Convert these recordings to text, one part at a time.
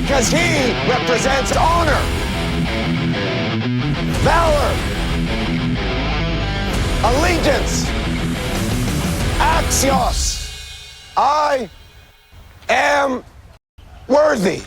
Because he represents honor, valor, allegiance, axios. I am worthy.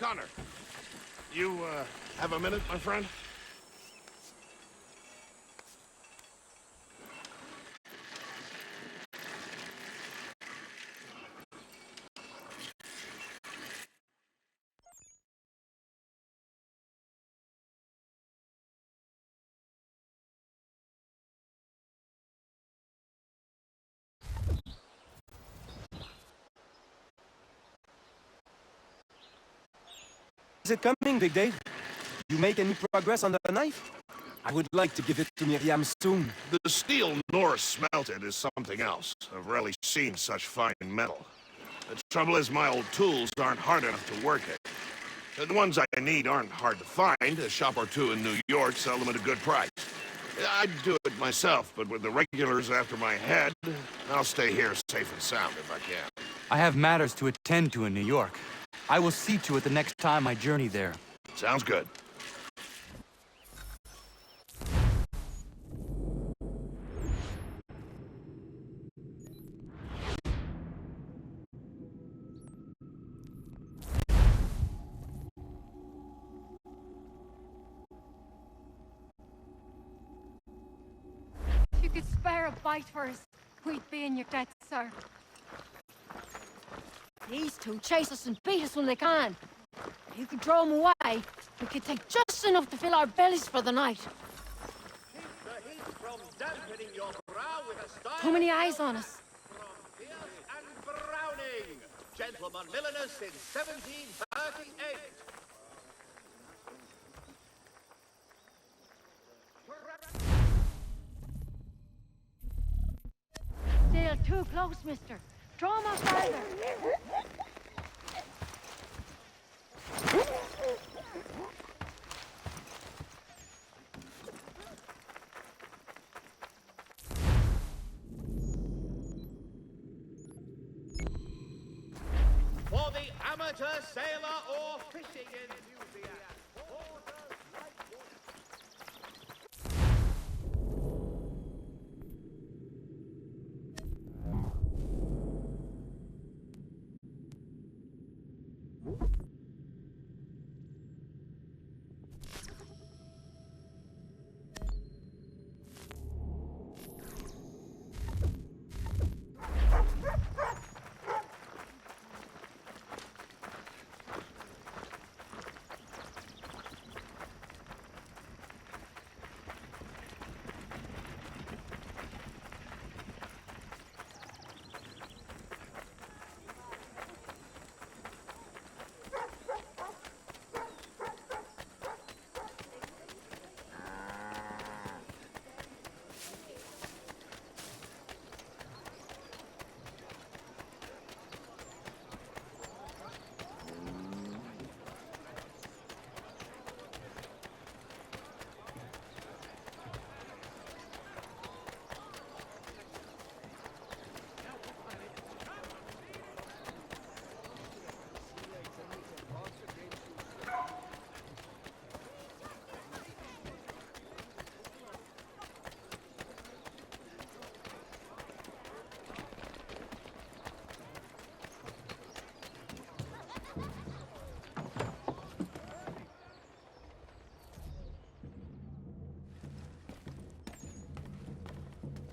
Connor, you, have a minute, my friend? Is it coming, Big Dave? You make any progress on the knife? I would like to give it to Miriam soon. The steel Norse smelted is something else. I've rarely seen such fine metal. The trouble is my old tools aren't hard enough to work it. The ones I need aren't hard to find. A shop or two in New York sell them at a good price. I'd do it myself, but with the regulars after my head, I'll stay here safe and sound if I can. I have matters to attend to in New York. I will see to it the next time I journey there. Sounds good. If you could spare a bite for us, we'd be in your debt, sir. These two chase us and beat us when they can. If you could throw them away, we could take just enough to fill our bellies for the night. Too many eyes on us. And Browning, gentleman milliners in 1738. Still too close, mister. Draw them off further. For the amateur sailor or fishing enthusiast.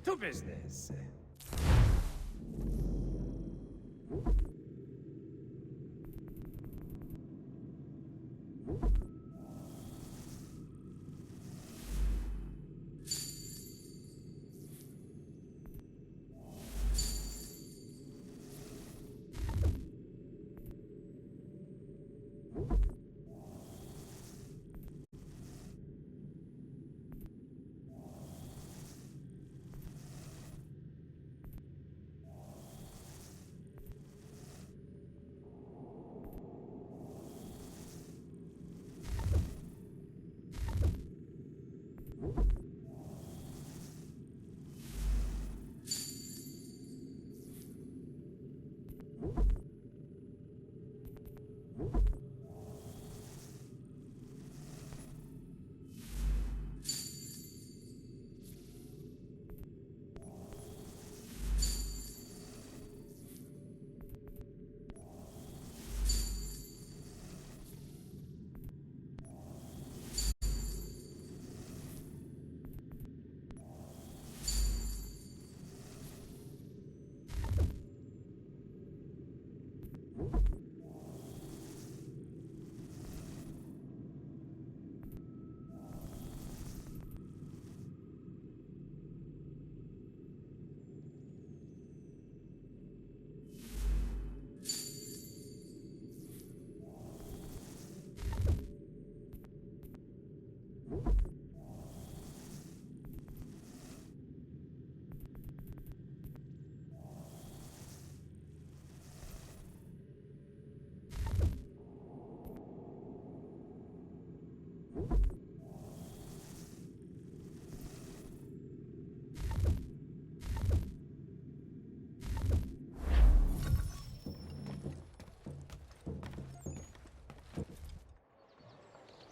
To business.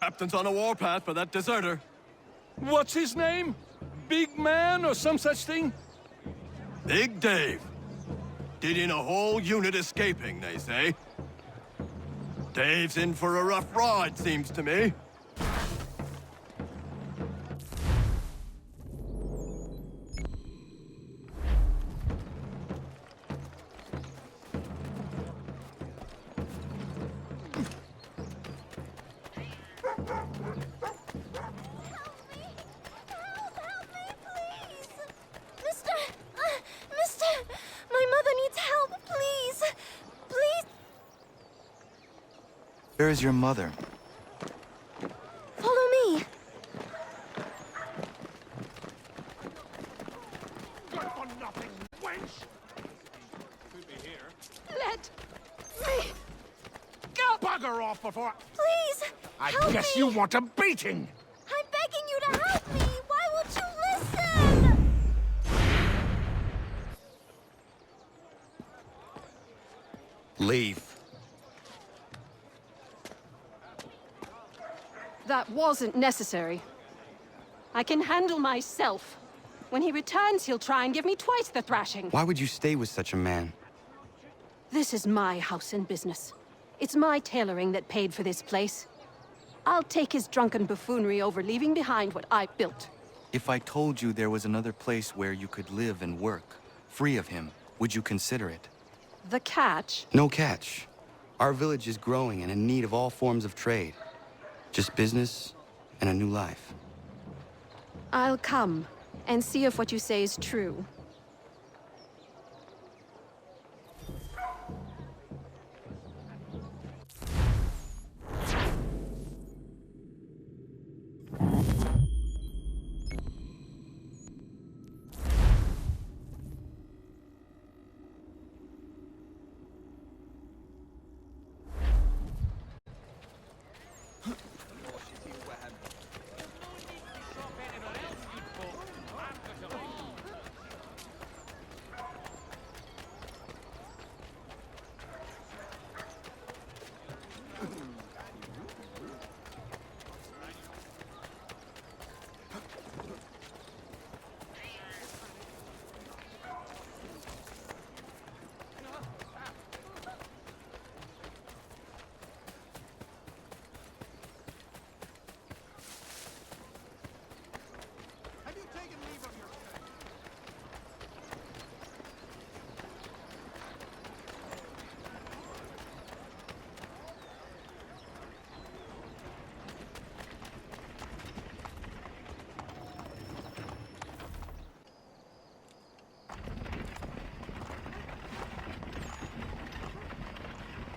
Captain's on a warpath for that deserter. What's his name? Big Man or some such thing? Big Dave. Did in a whole unit escaping, they say. Dave's in for a rough ride, seems to me. Where is your mother? Follow me. Good for nothing, wench! Let me go. Bugger off before Please, I help guess me. you want a beating! I'm begging you to help me. Why won't you listen? Leave. That wasn't necessary. I can handle myself. When he returns, he'll try and give me twice the thrashing. Why would you stay with such a man? This is my house and business. It's my tailoring that paid for this place. I'll take his drunken buffoonery over leaving behind what I built. If I told you there was another place where you could live and work, free of him, would you consider it? The catch? No catch. Our village is growing and in need of all forms of trade. Just business and a new life. I'll come and see if what you say is true.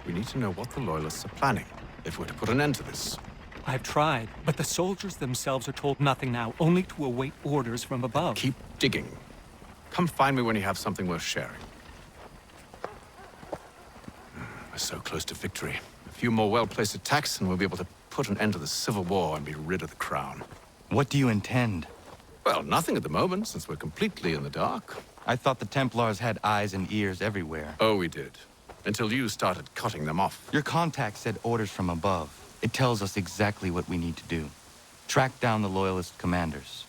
We need to know what the Loyalists are planning, if we're to put an end to this. I've tried, but the soldiers themselves are told nothing now, only to await orders from above. Keep digging. Come find me when you have something worth sharing. We're so close to victory. A few more well-placed attacks and we'll be able to put an end to the Civil War and be rid of the crown. What do you intend? Well, nothing at the moment, since we're completely in the dark. I thought the Templars had eyes and ears everywhere. Oh, we did. Until you started cutting them off. Your contact said orders from above. It tells us exactly what we need to do. Track down the Loyalist commanders.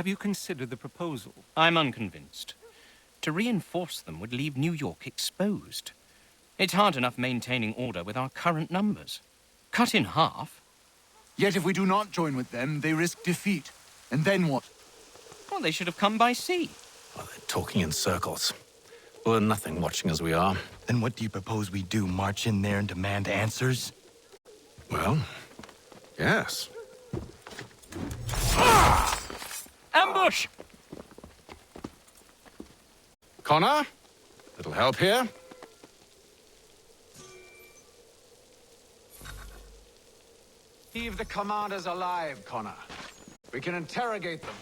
Have you considered the proposal? I'm unconvinced. To reinforce them would leave New York exposed. It's hard enough maintaining order with our current numbers. Cut in half. Yet if we do not join with them, they risk defeat. And then what? Well, they should have come by sea. Well, they're talking in circles. We're nothing watching as we are. Then what do you propose we do? March in there and demand answers? Well, yes. Ambush! Connor? Little help here? Leave the commanders alive, Connor. We can interrogate them.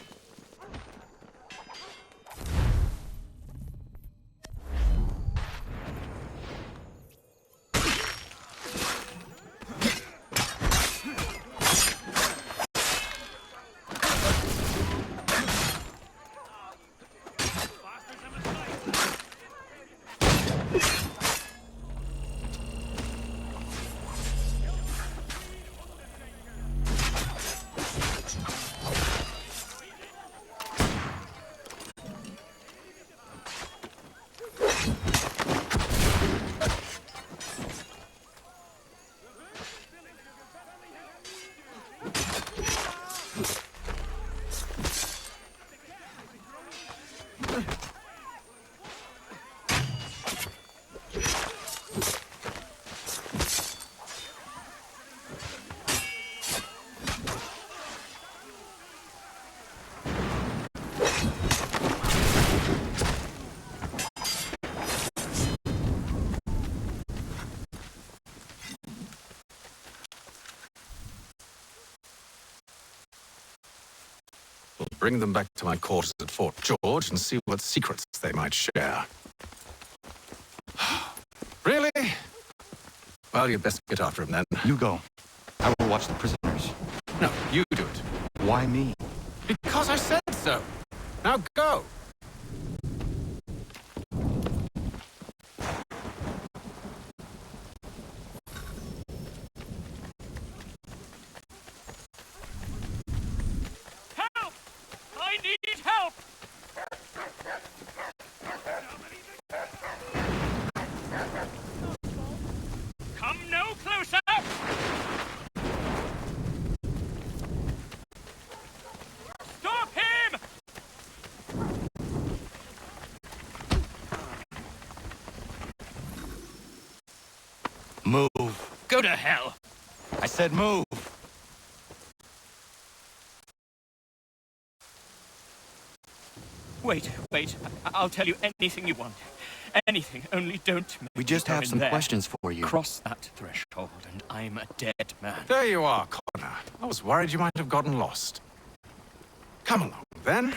We'll bring them back to my quarters at Fort George and see what secrets they might share. Really? Well, you'd best get after him then. You go. I will watch the prisoners. No, you do it. Why me? Because I said so. Now go. Help! I need help! Come no closer! Stop him! Move. Go to hell! I said move. Wait. I'll tell you anything you want. Anything, only don't make We just me have come in some there. questions for you. Cross that threshold, and I'm a dead man. There you are, Connor. I was worried you might have gotten lost. Come along, then.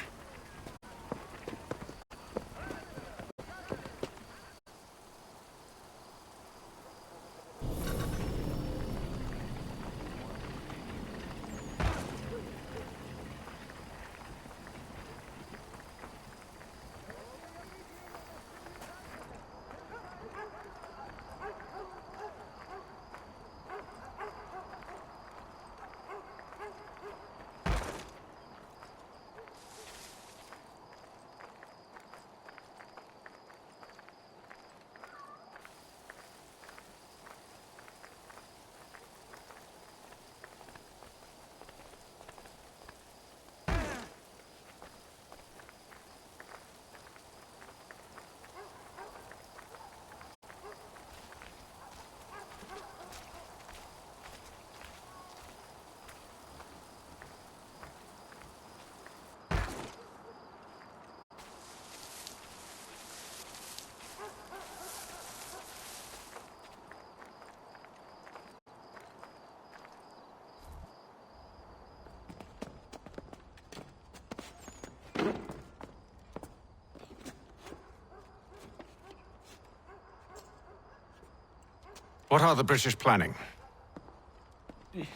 What are the British planning?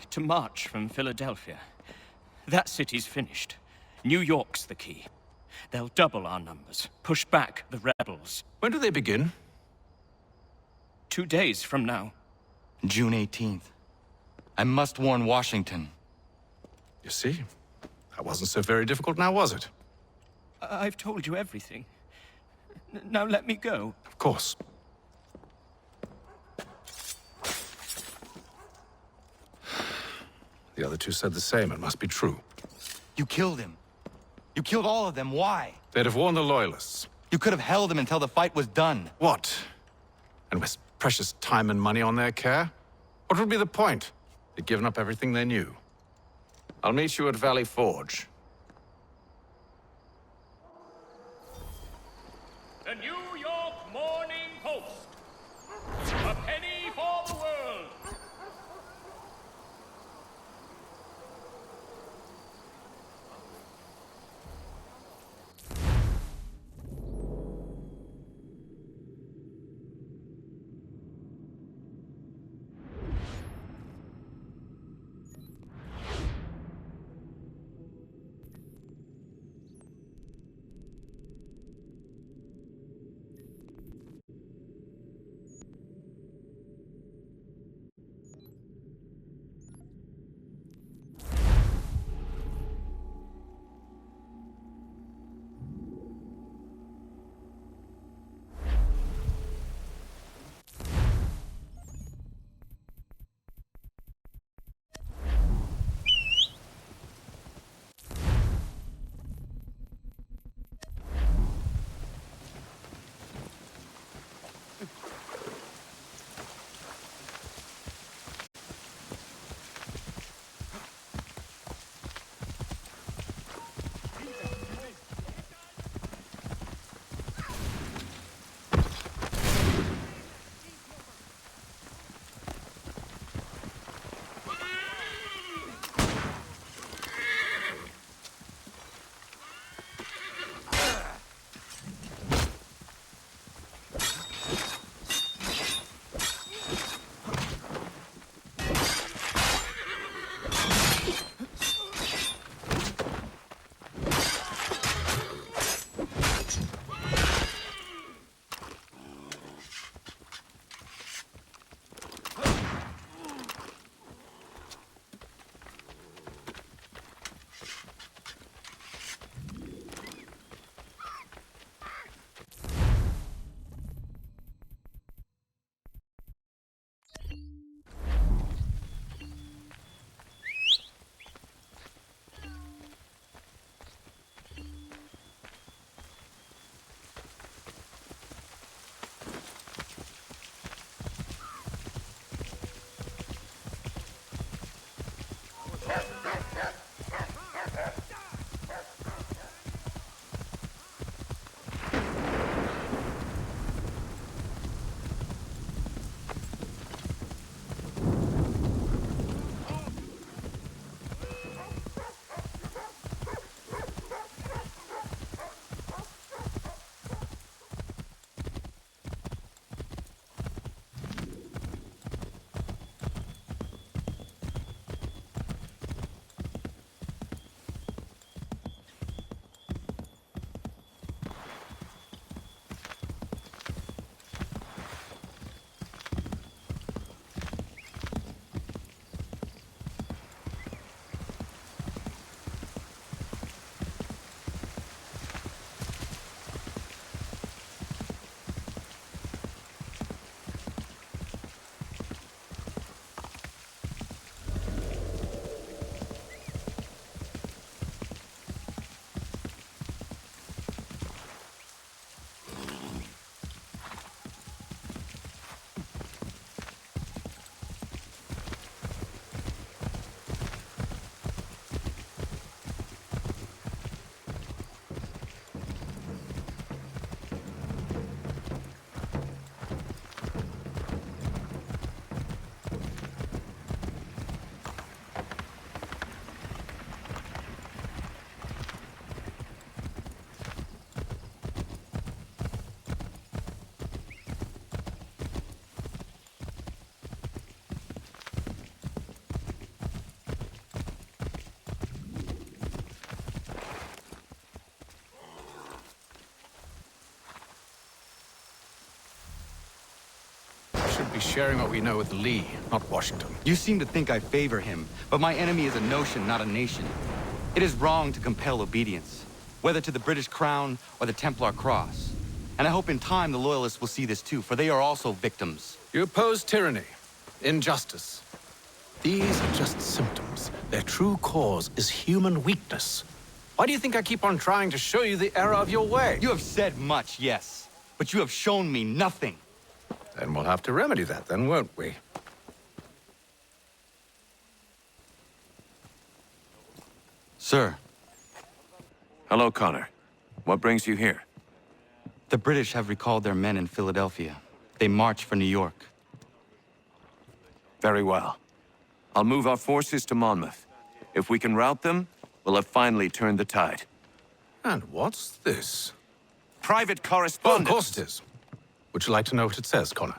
To march from Philadelphia. That city's finished. New York's the key. They'll double our numbers, push back the rebels. When do they begin? 2 days from now. June 18th. I must warn Washington. You see? That wasn't so very difficult now, was it? I've told you everything. Now let me go. Of course. The other two said the same. It must be true. You killed him. You killed all of them. Why? They'd have warned the Loyalists. You could have held them until the fight was done. What? And waste precious time and money on their care? What would be the point? They'd given up everything they knew. I'll meet you at Valley Forge. The New York Morning Post. A penny for the world. Be sharing what we know with Lee, not Washington. You seem to think I favor him, but my enemy is a notion, not a nation. It is wrong to compel obedience, whether to the British Crown or the Templar Cross. And I hope in time the Loyalists will see this too, for they are also victims. You oppose tyranny, injustice. These are just symptoms. Their true cause is human weakness. Why do you think I keep on trying to show you the error of your way? You have said much, yes, but you have shown me nothing. Then we'll have to remedy that then, won't we? Sir. Hello, Connor. What brings you here? The British have recalled their men in Philadelphia. They march for New York. Very well. I'll move our forces to Monmouth. If we can rout them, we'll have finally turned the tide. And what's this? Private Oh, correspondence. of course it is. Would you like to know what it says, Connor?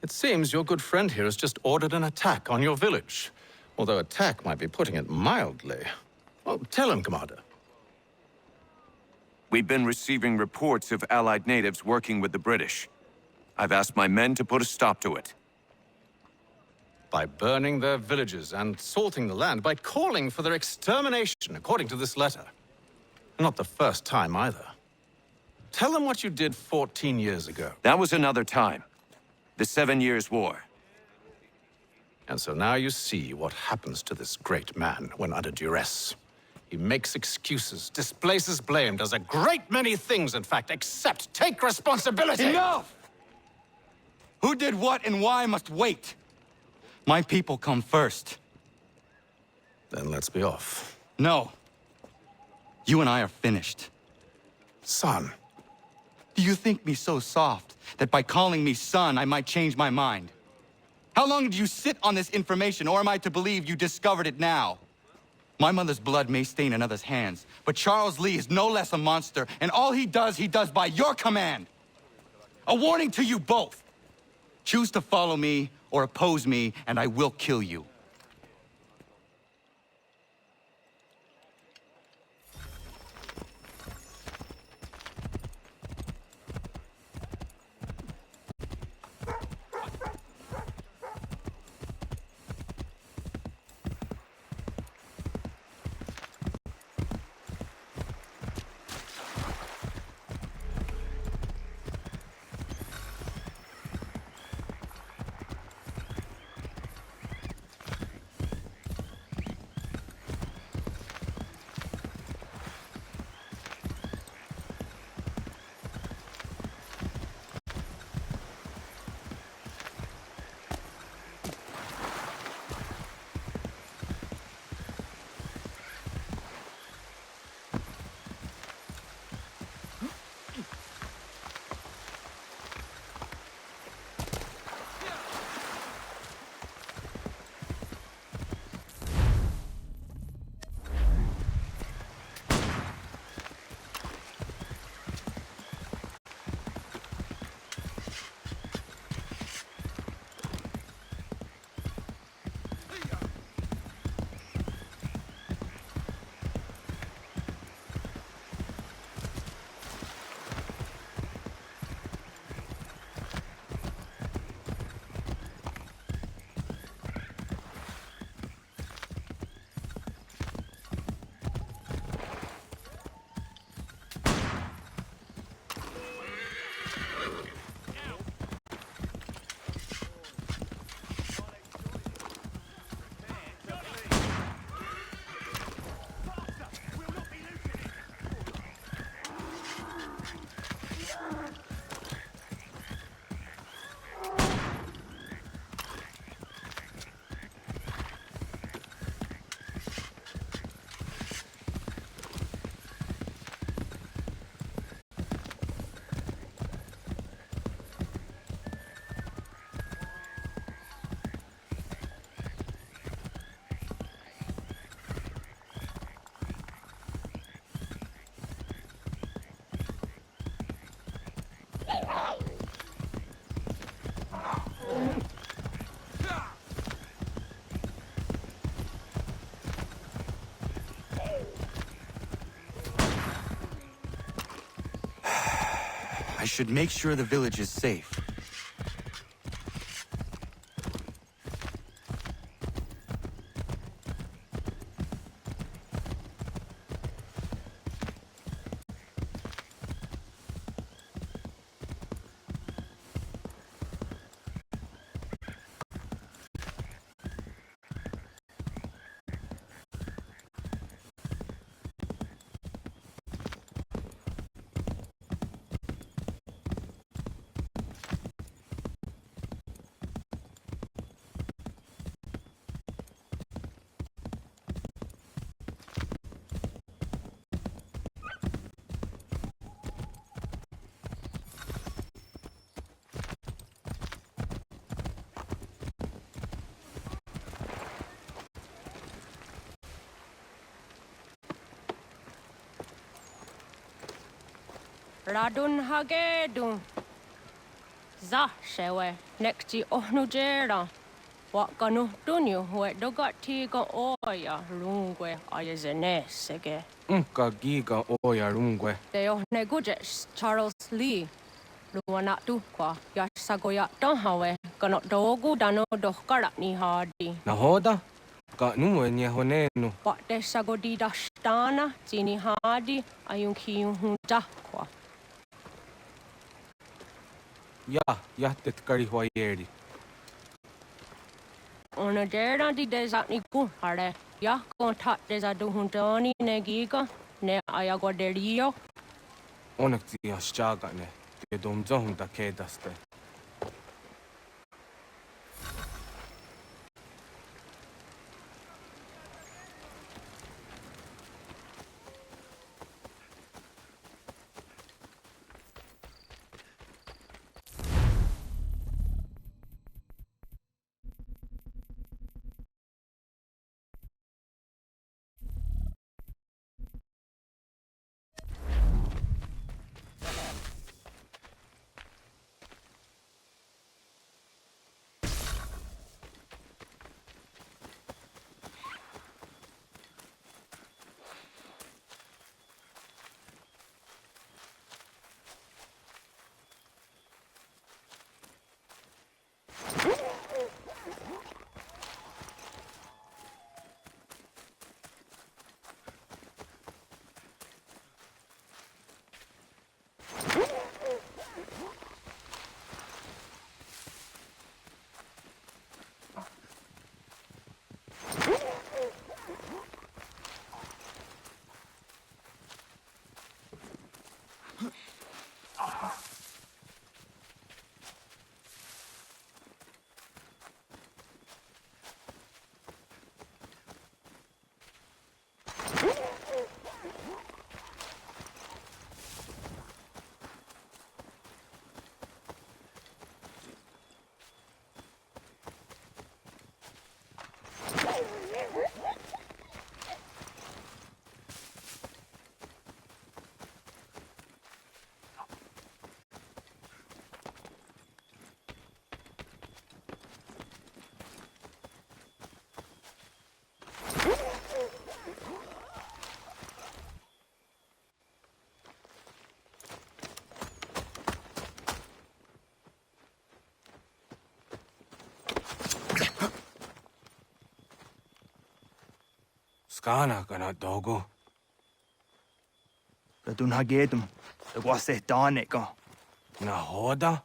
It seems your good friend here has just ordered an attack on your village. Although attack might be putting it mildly. Well, tell him, Commander. We've been receiving reports of Allied natives working with the British. I've asked my men to put a stop to it. By burning their villages and salting the land, by calling for their extermination, according to this letter. Not the first time, either. Tell them what you did 14 years ago. That was another time. The 7 Years' War. And so now you see what happens to this great man when under duress. He makes excuses, displaces blame, does a great many things, in fact, except take responsibility! Enough! Who did what and why must wait. My people come first. Then let's be off. No. You and I are finished. Son. Do you think me so soft that by calling me son, I might change my mind? How long did you sit on this information, or am I to believe you discovered it now? My mother's blood may stain another's hands, but Charles Lee is no less a monster, and all he does by your command. A warning to you both. Choose to follow me or oppose me, and I will kill you. I should make sure the village is safe. Radun hagedun. Za shewe nekti onujera. Wakanu dunyu we dogati go oya rungwe ayezene sege. Unka giga oya rungwe. Deo negujes Charles Lee. Luana tukwa yasagoya donhawe kano dogu dano dohkara ni hadi. Nahoda? Ka nuwe nye honenu. Wate sagodi dashtana zini hadi ayun kiyun hundakwa. Ja tetkari huayeri. Onadera di desatni kuhare. Ya kontat desaduhuntoni negiga ne ayaguaderio. Onekti ashchagane. Te domzohunta kedaste. Skana kana dogo. Radun hagedum. The guase daneka. Nahoda?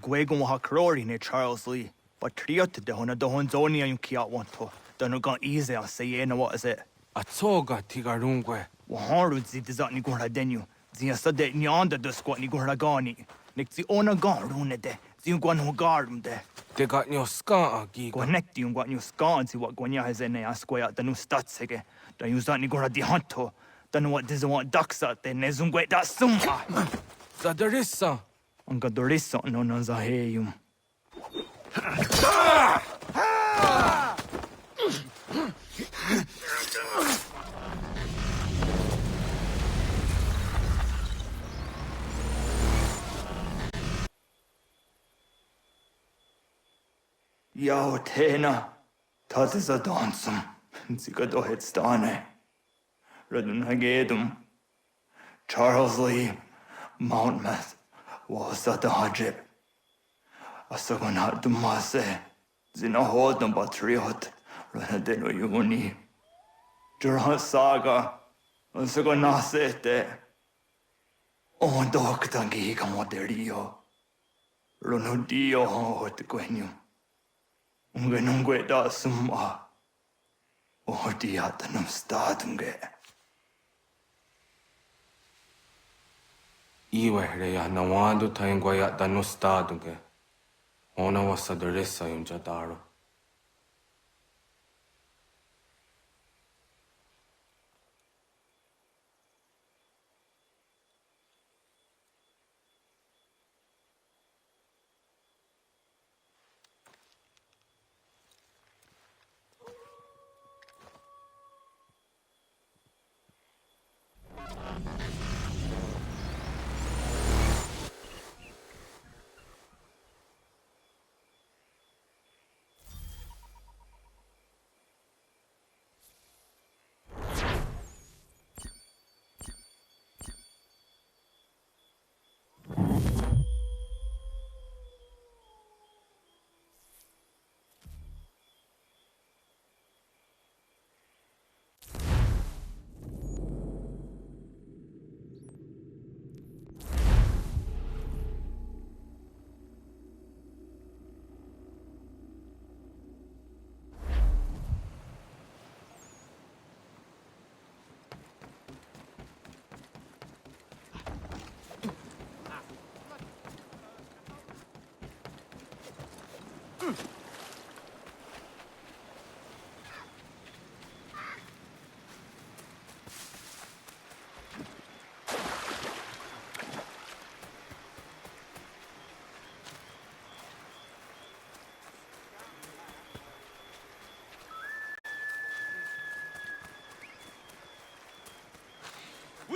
Gwegon ha krori ne Charles Lee. But triot de hona dohon zoni ayun kiat wanto. Dano easy on say no what is it? Atsoga tigarungwe. Waharu zi dizat ni gora denu. Zia sade nyanda de squat ni gora gani. Nik zi ona gar rune de. Zi gwan ho garum de. Te got nyo ska giga. Connect you gwan you scan zi what gwanya has ene asquaya the new statsege. Da you zat ni gora di hanto. Dano what diz want ducks at the nezungwe da summa. Zadarissa. Anga dorissa no no zaheyum. Yao tena, dat is a dansum, zika dohet stane. Redun hagedum. Charles Lee, Mountmouth, was at the hajib. Asagonat dumase, zina hodum patriot, renadeno yuni. Durhan saga, asagonasete. On doktangi kamoterio. Ronudio hot gwenyu. Ungenungwe da summa. Odiatanum stadunge. Iwe reya nawando taingwaya danustadunge. Ona wasadarissa yum jadaro.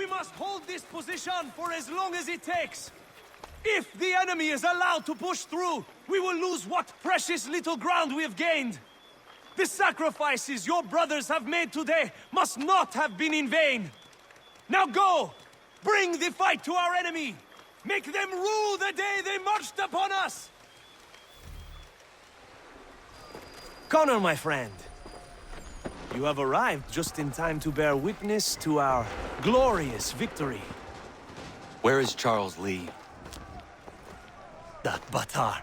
We must hold this position for as long as it takes. If the enemy is allowed to push through, we will lose what precious little ground we have gained. The sacrifices your brothers have made today must not have been in vain. Now go! Bring the fight to our enemy! Make them rue the day they marched upon us! Connor, my friend. You have arrived just in time to bear witness to our glorious victory. Where is Charles Lee? That Batar.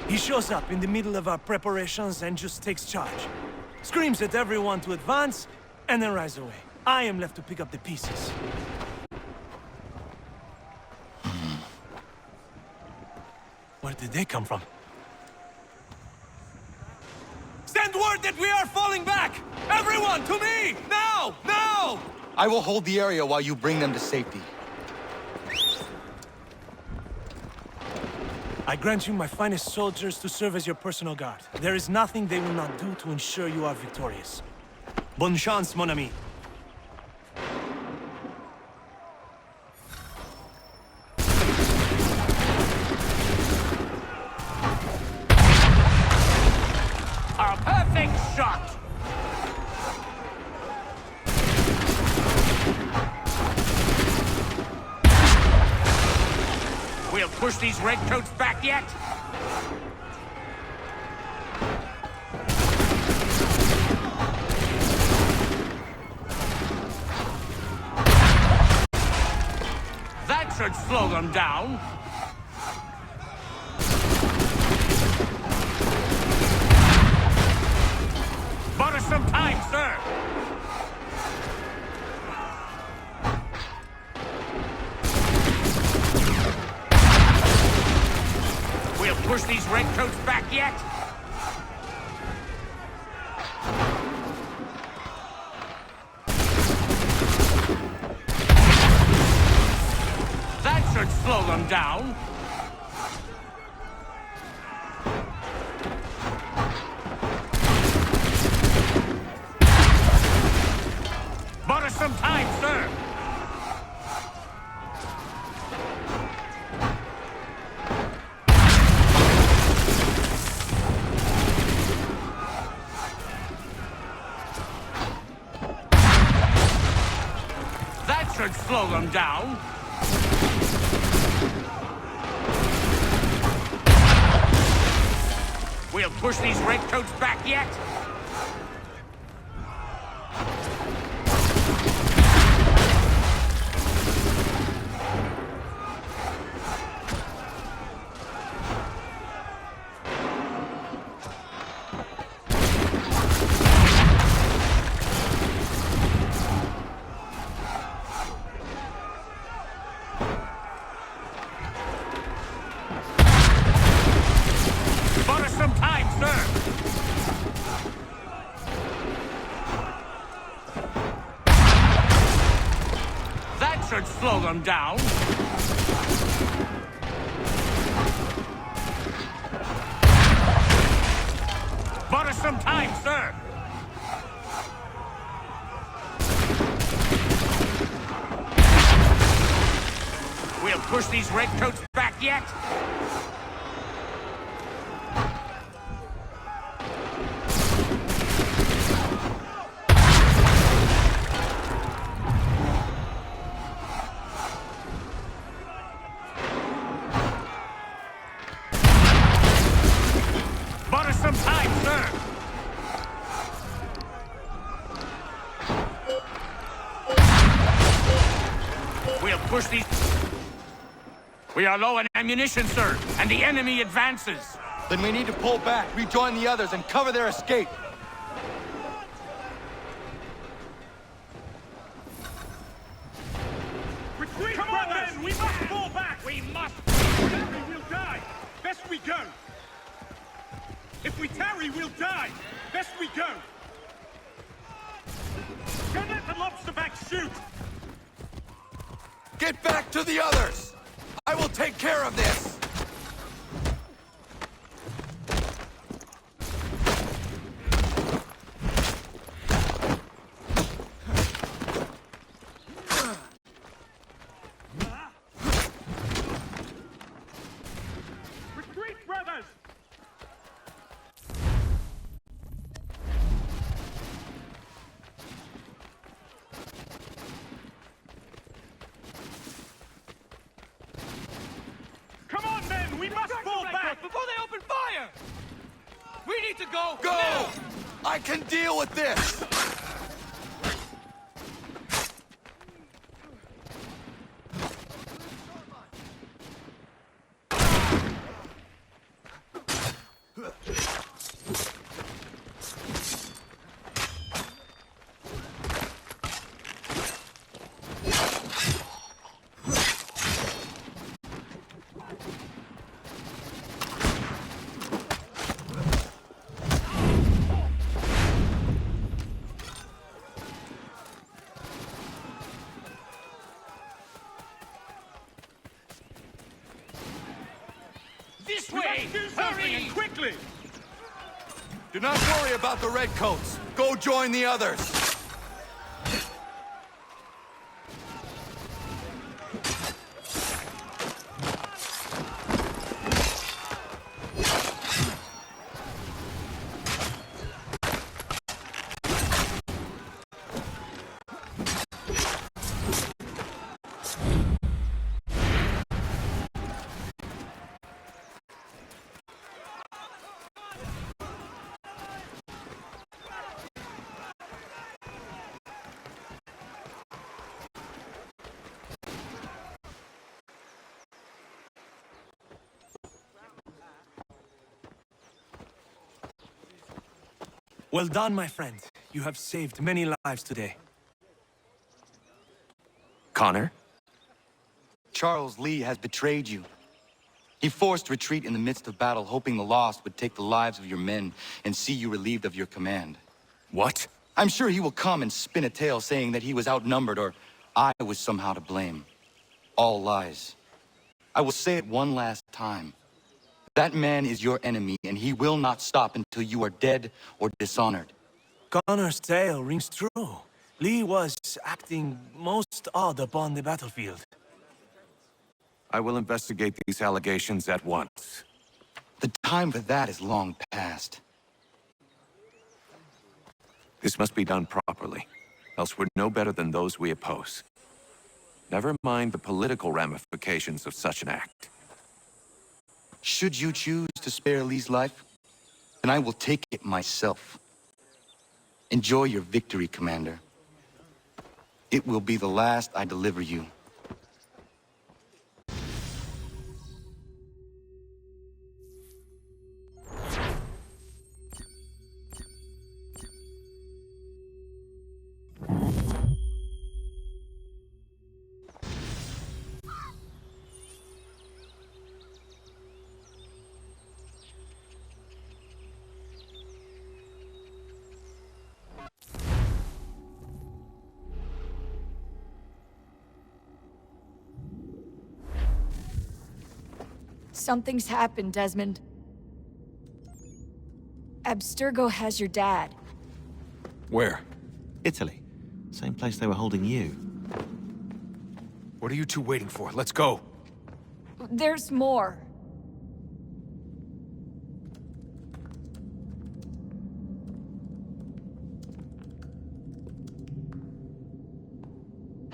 He shows up in the middle of our preparations and just takes charge. Screams at everyone to advance, and then rides away. I am left to pick up the pieces. Where did they come from? Send word that we are falling back! Everyone, to me! Now! Now! I will hold the area while you bring them to safety. I grant you my finest soldiers to serve as your personal guard. There is nothing they will not do to ensure you are victorious. Bonne chance, mon ami. A perfect shot! We'll push these redcoats back yet? That should slow them down. Bought us some time, sir. We'll push these redcoats back yet? That should slow them down. Bought us some time, sir. That should slow them down. We'll push these redcoats back yet? Bought us some time, sir. That should slow them down. Bought us some time, sir. We'll push these redcoats back yet? Bought us some time, sir. We'll push these... We are low on ammunition, sir, and the enemy advances. Then we need to pull back, rejoin the others, and cover their escape. Retreat, come on, men! We must fall back! We must! Tarry, we'll die! Best we go! If we tarry, we'll die! Best we go! Don't let the lobster back shoot! Get back to the others! I will take care of this! We must fall back! Before they open fire! We need to go! Go! Now! I can deal with this! This We way! must do something, Hurry! and quickly! Do not worry about the redcoats. Go join the others. Well done, my friend. You have saved many lives today. Connor? Charles Lee has betrayed you. He forced retreat in the midst of battle, hoping the lost would take the lives of your men and see you relieved of your command. What? I'm sure he will come and spin a tale saying that he was outnumbered or I was somehow to blame. All lies. I will say it one last time. That man is your enemy, and he will not stop until you are dead or dishonored. Connor's tale rings true. Lee was acting most odd upon the battlefield. I will investigate these allegations at once. The time for that is long past. This must be done properly, else we're no better than those we oppose. Never mind the political ramifications of such an act. Should you choose to spare Lee's life, then I will take it myself. Enjoy your victory, Commander. It will be the last I deliver you. Something's happened, Desmond. Abstergo has your dad. Where? Italy. Same place they were holding you. What are you two waiting for? Let's go. There's more.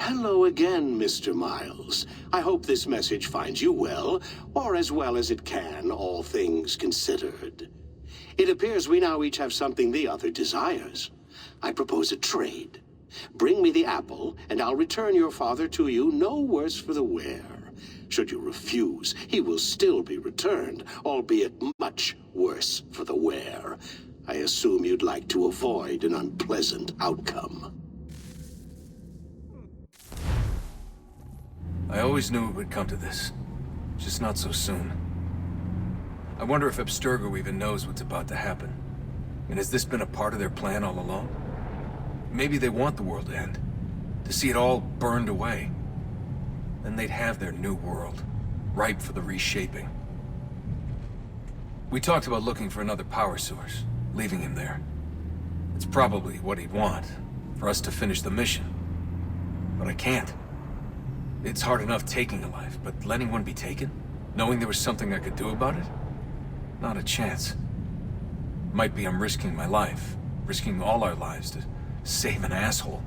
Hello again, Mr. Miles. I hope this message finds you well, or as well as it can, all things considered. It appears we now each have something the other desires. I propose a trade. Bring me the apple, and I'll return your father to you no worse for the wear. Should you refuse, he will still be returned, albeit much worse for the wear. I assume you'd like to avoid an unpleasant outcome. I always knew it would come to this. Just not so soon. I wonder if Abstergo even knows what's about to happen. And has this been a part of their plan all along? Maybe they want the world to end. To see it all burned away. Then they'd have their new world, ripe for the reshaping. We talked about looking for another power source, leaving him there. It's probably what he'd want, for us to finish the mission. But I can't. It's hard enough taking a life, but letting one be taken? Knowing there was something I could do about it? Not a chance. Might be I'm risking my life, risking all our lives to save an asshole.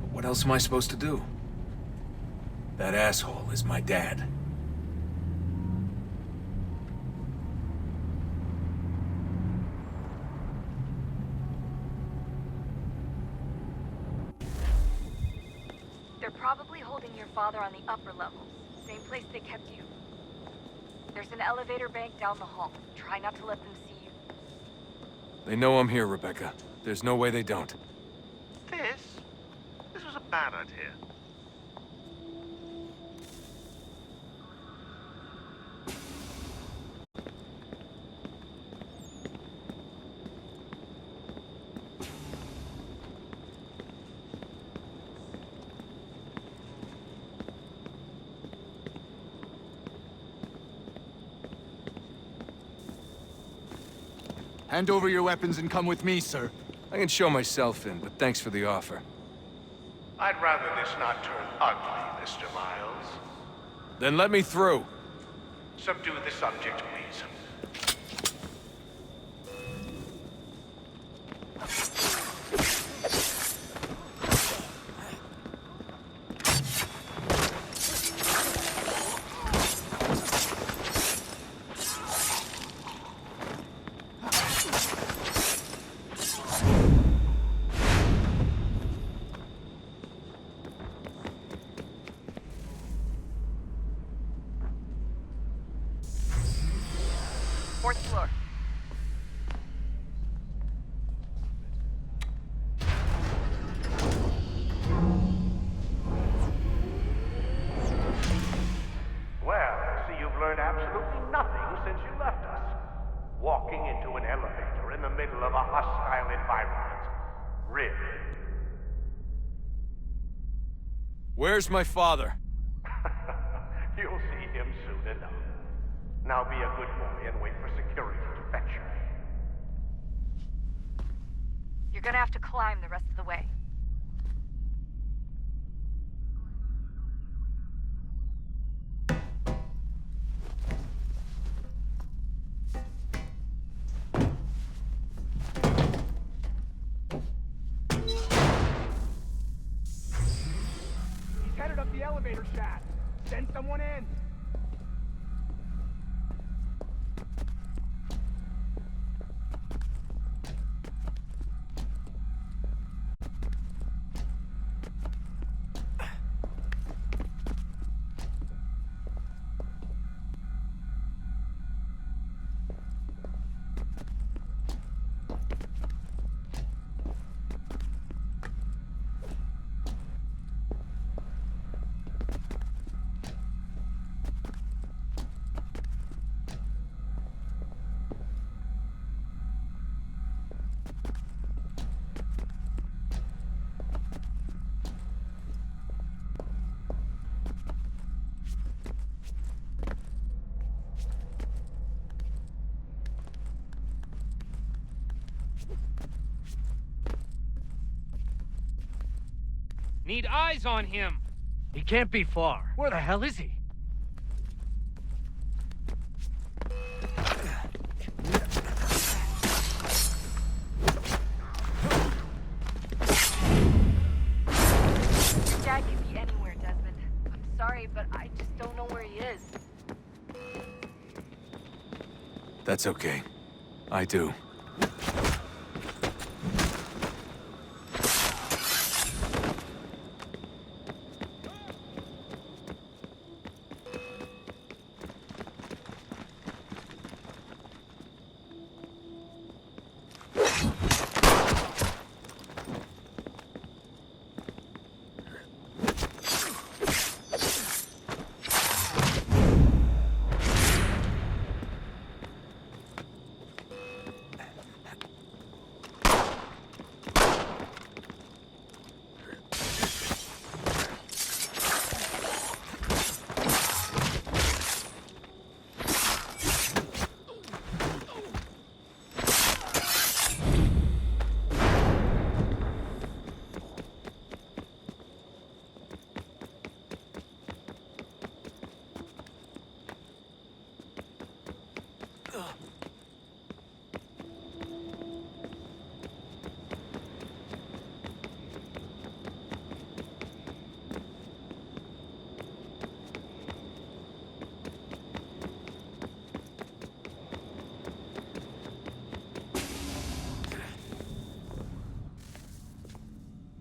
But what else am I supposed to do? That asshole is my dad. your father on the upper levels. Same place they kept you. There's an elevator bank down the hall. Try not to let them see you. They know I'm here, Rebecca. There's no way they don't. This was a bad idea. Hand over your weapons and come with me, sir. I can show myself in, but thanks for the offer. I'd rather this not turn ugly, Mr. Miles. Then let me through. Subdue the subject, please. Fourth floor. Well, I see you've learned absolutely nothing since you left us. Walking into an elevator in the middle of a hostile environment. Really? Where's my father? You'll see him soon enough. Now be a good boy and wait for security to fetch you. You're gonna have to climb the rest of the way. He's headed up the elevator shaft. Send someone in. Need eyes on him. He can't be far. Where the hell is he? Dad could be anywhere, Desmond. I'm sorry, but I just don't know where he is. That's okay. I do.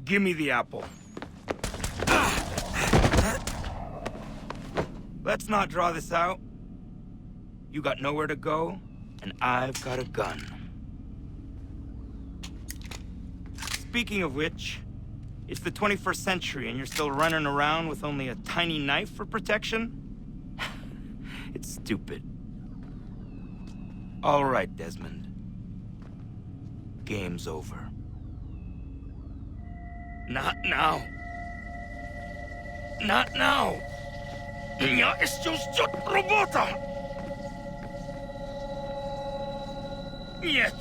Give me the apple. let's not draw this out. You got nowhere to go, and I've got a gun. Speaking of which, it's the 21st century and you're still running around with only a tiny knife for protection? It's stupid. All right, Desmond. Game's over. Not now. Not now. Я еще ждет работа. Нет.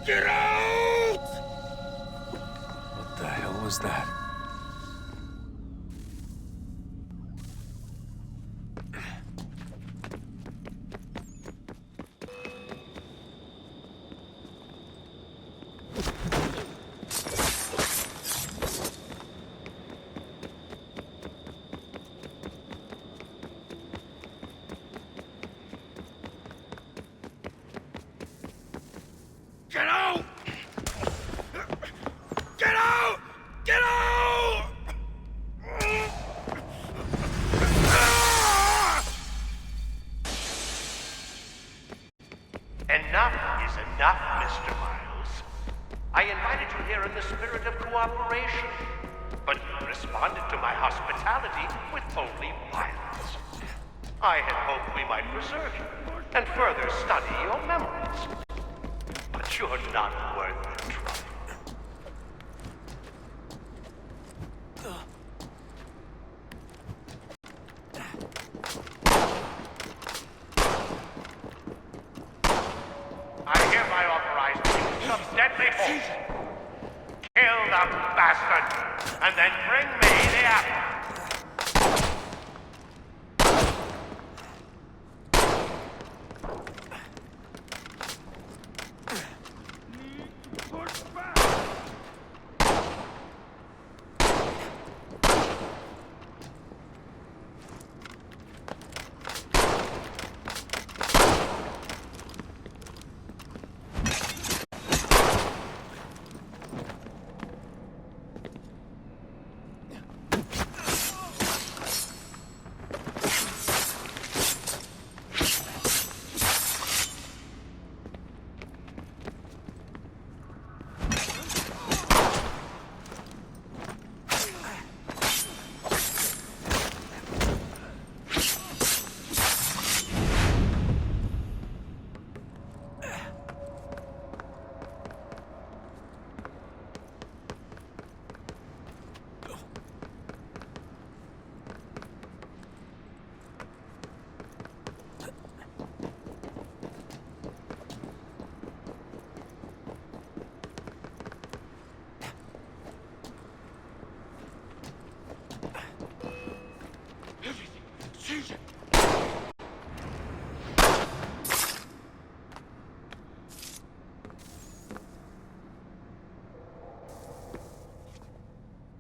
Get out! What the hell was that? Get out! Get out! Get out! Enough is enough, Mr. Miles. I invited you here in the spirit of cooperation, but you responded to my hospitality with only violence. I had hoped we might preserve you and further study your memories. But you're not worth the trouble. I hereby authorize the use of deadly force. Kill that bastard, and then bring me the apple.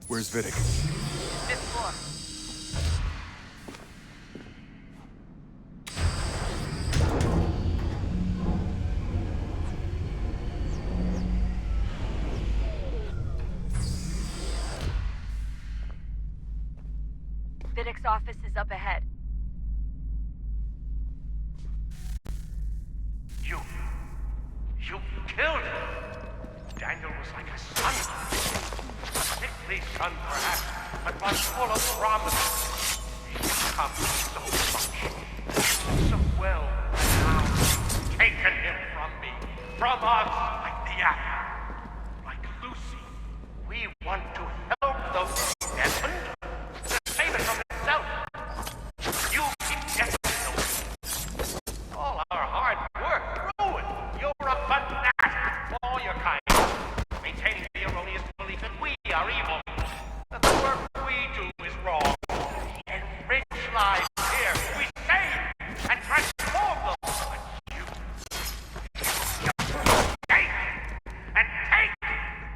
Where's Vidic? Fifth floor. Vidic's office is up ahead. You killed him. Daniel was like a son. A sickly son, perhaps, but one full of promise. He's come so much, so well, now taken him from me, from us, like the apple, like Lucy. We want to help those Desmond to save it from himself. You keep getting those. All our hard work ruined. You're a fanatic, all your kind, maintaining the erroneous belief that we are evil. That the work we do is wrong. Enrich lives here. We save and transform them. But you take and take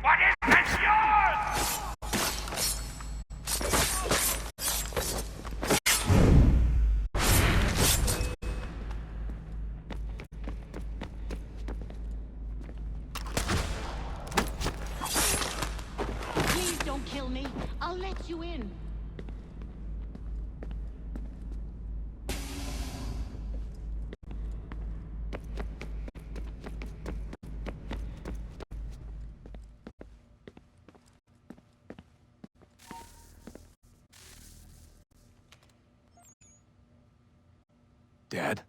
what isn't yours! Please don't kill me. I'll let you in. Dad?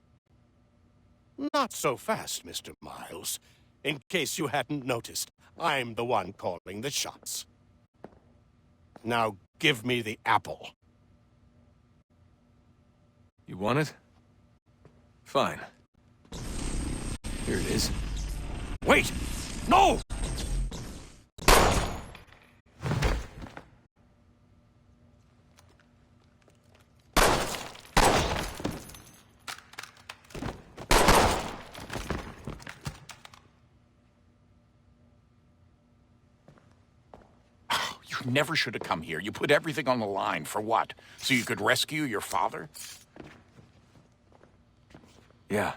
Not so fast, Mr. Miles. In case you hadn't noticed, I'm the one calling the shots. Now give me the apple. You want it? Fine. Here it is. Wait! No! You never should have come here. You put everything on the line. For what? So you could rescue your father? Yeah.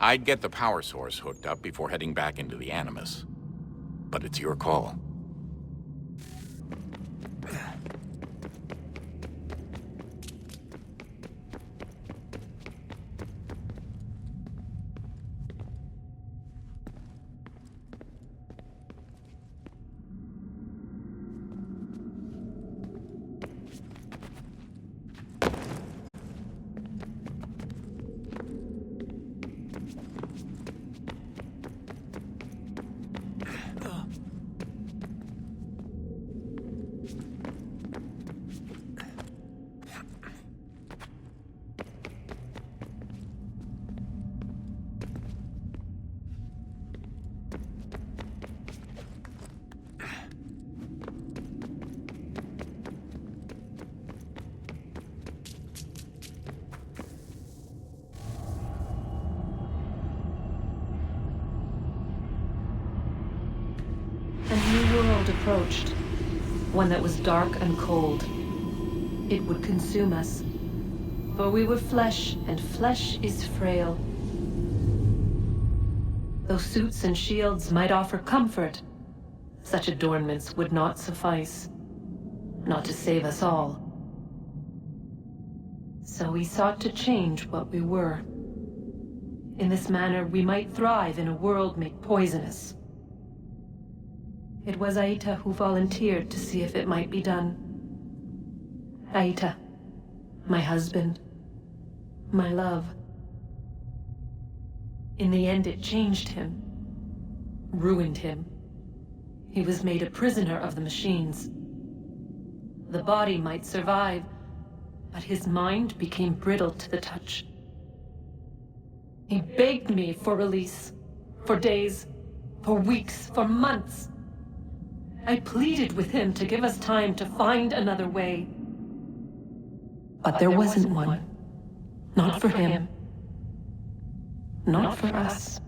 I'd get the power source hooked up before heading back into the Animus. But it's your call. A new world approached, one that was dark and cold. It would consume us, for we were flesh, and flesh is frail. Though suits and shields might offer comfort, such adornments would not suffice, not to save us all. So we sought to change what we were. In this manner, we might thrive in a world made poisonous. It was Aita who volunteered to see if it might be done. Aita, my husband, my love. In the end, it changed him, ruined him. He was made a prisoner of the machines. The body might survive, but his mind became brittle to the touch. He begged me for release, for days, for weeks, for months. I pleaded with him to give us time to find another way. But there wasn't one. Not for him. Not for us.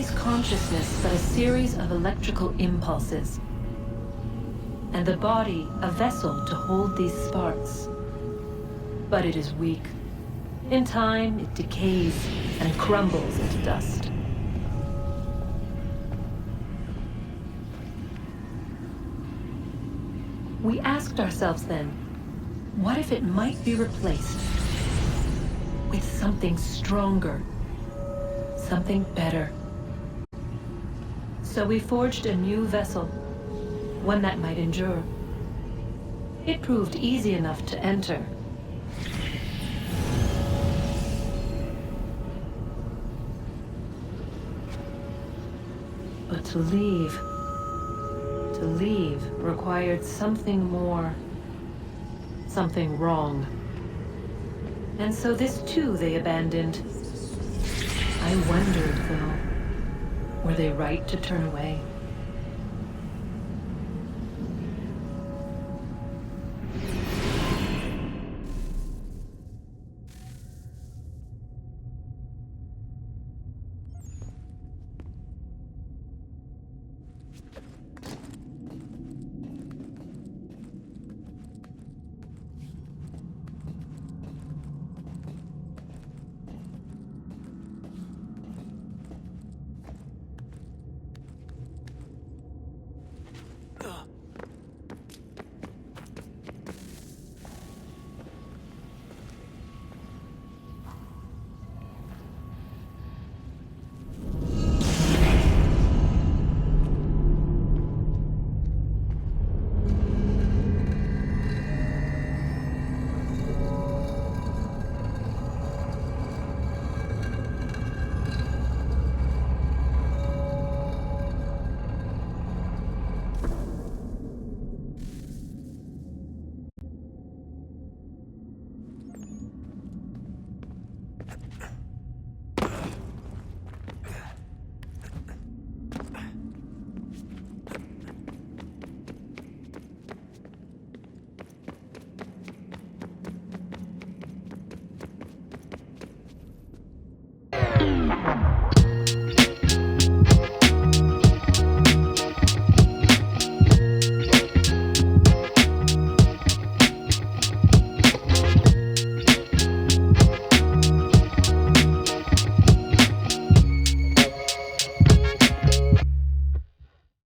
body's consciousness but a series of electrical impulses, and the body a vessel to hold these sparks. But it is weak. In time, it decays and crumbles into dust. We asked ourselves then, what if it might be replaced with something stronger, something better? So we forged a new vessel, one that might endure. It proved easy enough to enter. But to leave required something more, something wrong. And so this too they abandoned. I wondered, though, were they right to turn away?